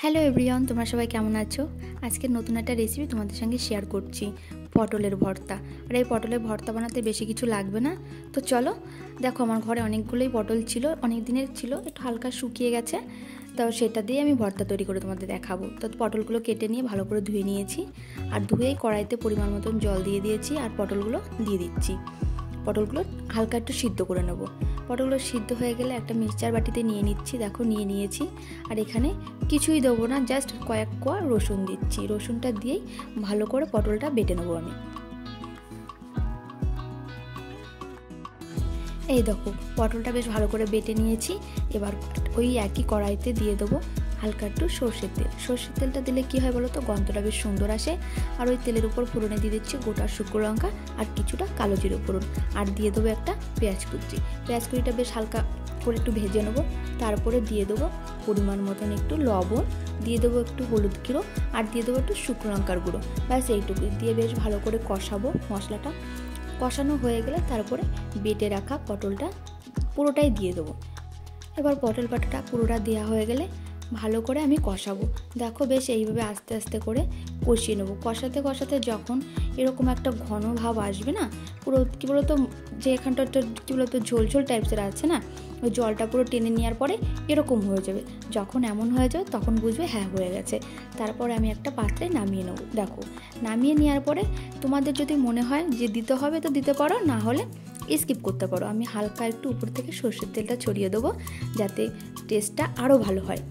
Hello everyone, তোমরা সবাই কেমন আছো? আজকে নতুন একটা রেসিপি তোমাদের সঙ্গে শেয়ার করছি, পটলের ভর্তা। আর এই পটলের ভর্তা বানাতে বেশি কিছু লাগবে না। তো চলো, দেখো আমার ঘরে অনেকগুলোই পটল ছিল, অনেক দিনের ছিল, একটু হালকা শুকিয়ে গেছে। তো সেটা দিয়ে আমি ভর্তা তৈরি করে তোমাদের দেখাবো। তো পটলগুলো কেটে নিয়ে ভালো করে ধুয়ে নিয়েছি, আর ধুয়েই কড়াইতে পরিমাণ মতন জল দিয়ে দিয়েছি, আর পটলগুলো দিয়ে দিচ্ছি। পটলগুলো হালকা একটু সিদ্ধ করে নেব। পটলগুলো সিদ্ধ হয়ে গেলে একটা মিক্সচার বাটিতে নিয়ে নিচ্ছি, দেখো নিয়ে নিয়েছি। আর এখানে কিছুই দেবো না, জাস্ট কয়েক কোয়া রসুন দিচ্ছি। রসুনটা দিয়েই ভালো করে পটলটা বেটে নেবো আমি। এই দেখো পটলটা বেশ ভালো করে বেটে নিয়েছি। এবার ওই একই কড়াইতে দিয়ে দেবো হালকা একটু সর্ষের তেল। সর্ষের তেলটা দিলে কী হয় বলো তো, গন্ধটা বেশ সুন্দর আসে। আর ওই তেলের উপর ফোড়নে দিয়ে দিচ্ছি গোটা শুকনো লঙ্কা আর কিছুটা কালো জিরে ফোড়ন, আর দিয়ে দেবো একটা পেঁয়াজ কুচি। পেঁয়াজ কুচিটা বেশ হালকা করে একটু ভেজে নেবো। তারপরে দিয়ে দেবো পরিমাণ মতন একটু লবণ, দিয়ে দেবো একটু হলুদ গুঁড়ো, আর দিয়ে দেবো একটু শুকনো লঙ্কার গুঁড়ো। ব্যাস এইটুকুই দিয়ে বেশ ভালো করে কষাবো। মশলাটা কষানো হয়ে গেলে তারপরে বেটে রাখা পটলটা পুরোটাই দিয়ে দেবো। এবার পটল বাটাটা পুরোটা দেওয়া হয়ে গেলে ভালো করে আমি কষাবো। দেখো বেশ এইভাবে আস্তে আস্তে করে কষিয়ে নেবো। কষাতে কষাতে যখন এরকম একটা ঘন ভাব আসবে না, পুরো কী বলতো, যে এখানটা কী বলতো ঝোল ঝোল টাইপসের আছে না, ওই জলটা পুরো টেনে নেওয়ার পরে এরকম হয়ে যাবে। যখন এমন হয়ে যাবে তখন বুঝবে হ্যাঁ হয়ে গেছে। তারপরে আমি একটা পাত্রে নামিয়ে নেবো। দেখো নামিয়ে নেওয়ার পরে তোমাদের যদি মনে হয় যে দিতে হবে তো দিতে পারো, না হলে স্কিপ করতে পারো। আমি হালকা একটু উপর থেকে সর্ষের তেলটা ছড়িয়ে দেবো, যাতে টেস্টটা আরও ভালো হয়।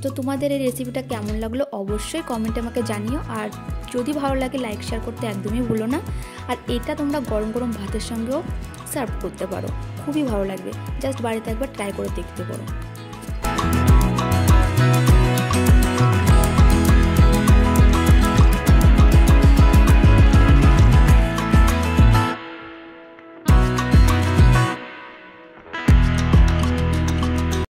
তো তোমাদের এই রেসিপিটা কেমন লাগলো অবশ্যই কমেন্টে আমাকে জানিও। আর যদি ভালো লাগে লাইক শেয়ার করতে একদমই ভুলো না। আর এটা তোমরা গরম গরম ভাতের সঙ্গেও সার্ভ করতে পারো, খুবই ভালো লাগবে। জাস্ট বাড়িতে একবার ট্রাই করে দেখতে পারো।